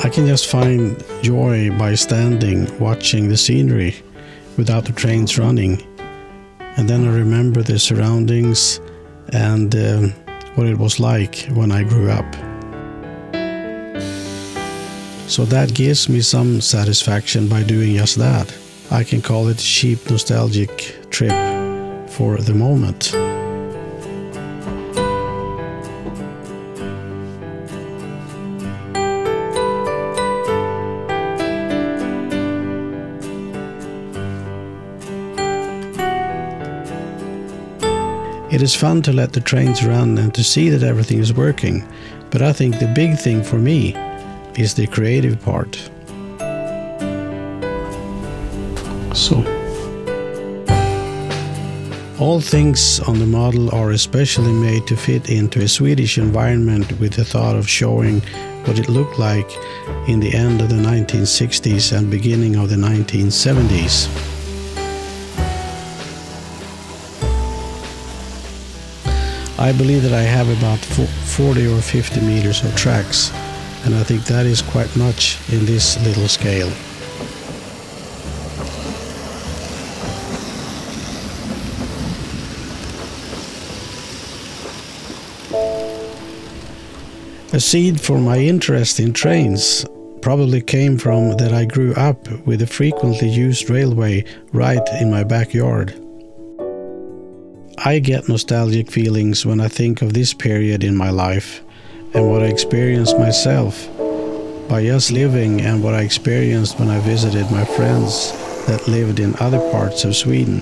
I can just find joy by standing, watching the scenery without the trains running. And then I remember the surroundings and what it was like when I grew up. So that gives me some satisfaction by doing just that. I can call it a cheap nostalgic trip for the moment. It is fun to let the trains run and to see that everything is working, but I think the big thing for me is the creative part. So, all things on the model are especially made to fit into a Swedish environment with the thought of showing what it looked like in the end of the 1960s and beginning of the 1970s. I believe that I have about 40 or 50 meters of tracks, and I think that is quite much in this little scale. A seed for my interest in trains probably came from that I grew up with a frequently used railway right in my backyard. I get nostalgic feelings when I think of this period in my life and what I experienced myself by just living and what I experienced when I visited my friends that lived in other parts of Sweden.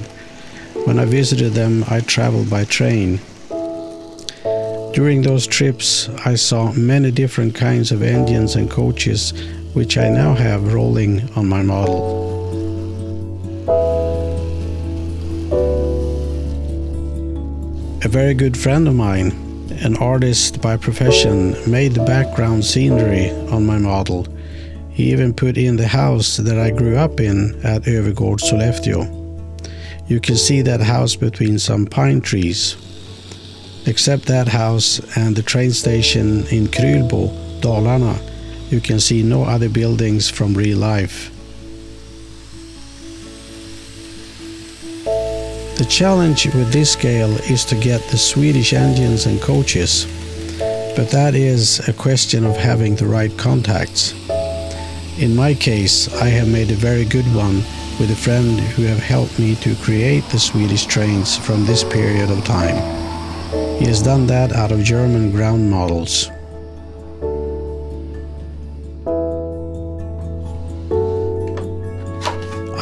When I visited them, I traveled by train. During those trips, I saw many different kinds of engines and coaches, which I now have rolling on my model. A very good friend of mine, an artist by profession, made the background scenery on my model. He even put in the house that I grew up in at Övergård, Sollefteå. You can see that house between some pine trees. Except that house and the train station in Krylbo, Dalarna, you can see no other buildings from real life. The challenge with this scale is to get the Swedish engines and coaches, but that is a question of having the right contacts. In my case, I have made a very good one with a friend who have helped me to create the Swedish trains from this period of time. He has done that out of German ground models.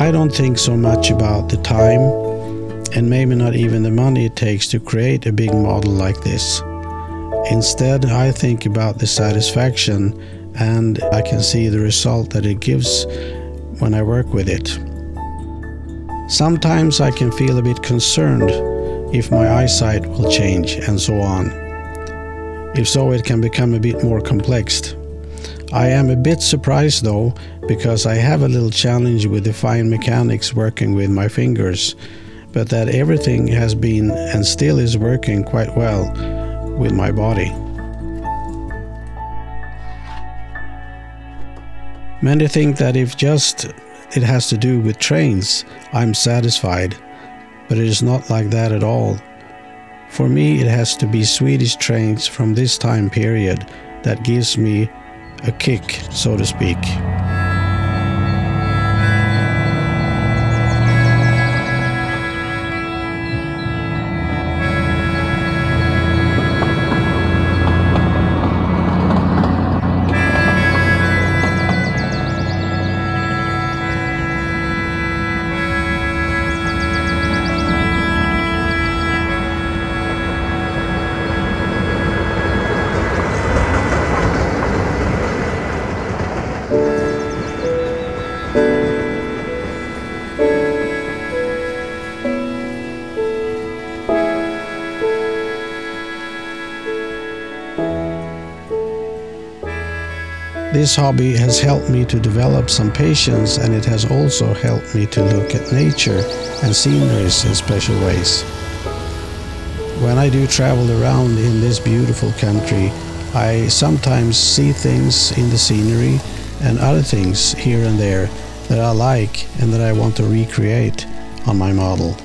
I don't think so much about the time and maybe not even the money it takes to create a big model like this. Instead, I think about the satisfaction and I can see the result that it gives when I work with it. Sometimes I can feel a bit concerned if my eyesight will change and so on. If so, it can become a bit more complex. I am a bit surprised though, because I have a little challenge with the fine mechanics working with my fingers, but that everything has been and still is working quite well with my body. Many think that if just it has to do with trains, I'm satisfied, but it is not like that at all. For me, it has to be Swedish trains from this time period that gives me a kick, so to speak. This hobby has helped me to develop some patience, and it has also helped me to look at nature and sceneries in special ways. When I do travel around in this beautiful country, I sometimes see things in the scenery and other things here and there that I like and that I want to recreate on my model.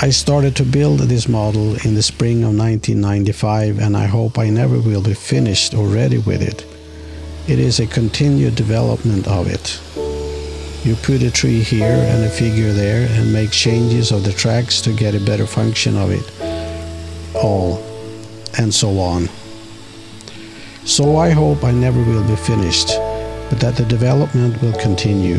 I started to build this model in the spring of 1995, and I hope I never will be finished or ready with it. It is a continued development of it. You put a tree here and a figure there and make changes of the tracks to get a better function of it all, and so on. So I hope I never will be finished, but that the development will continue.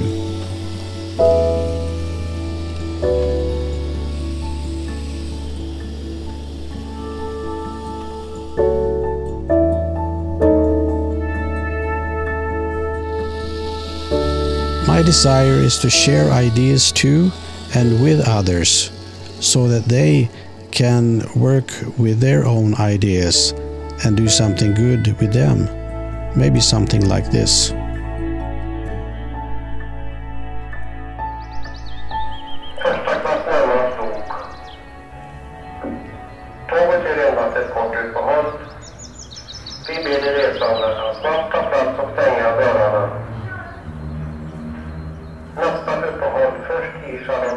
My desire is to share ideas to and with others so that they can work with their own ideas and do something good with them. Maybe something like this. Första klass närmast stod. Tåget är endast ett kort uppehåll. Vi ber de resande att snabbt ta plats och stänga dörrarna. Nästa uppehåll först i Charlotte.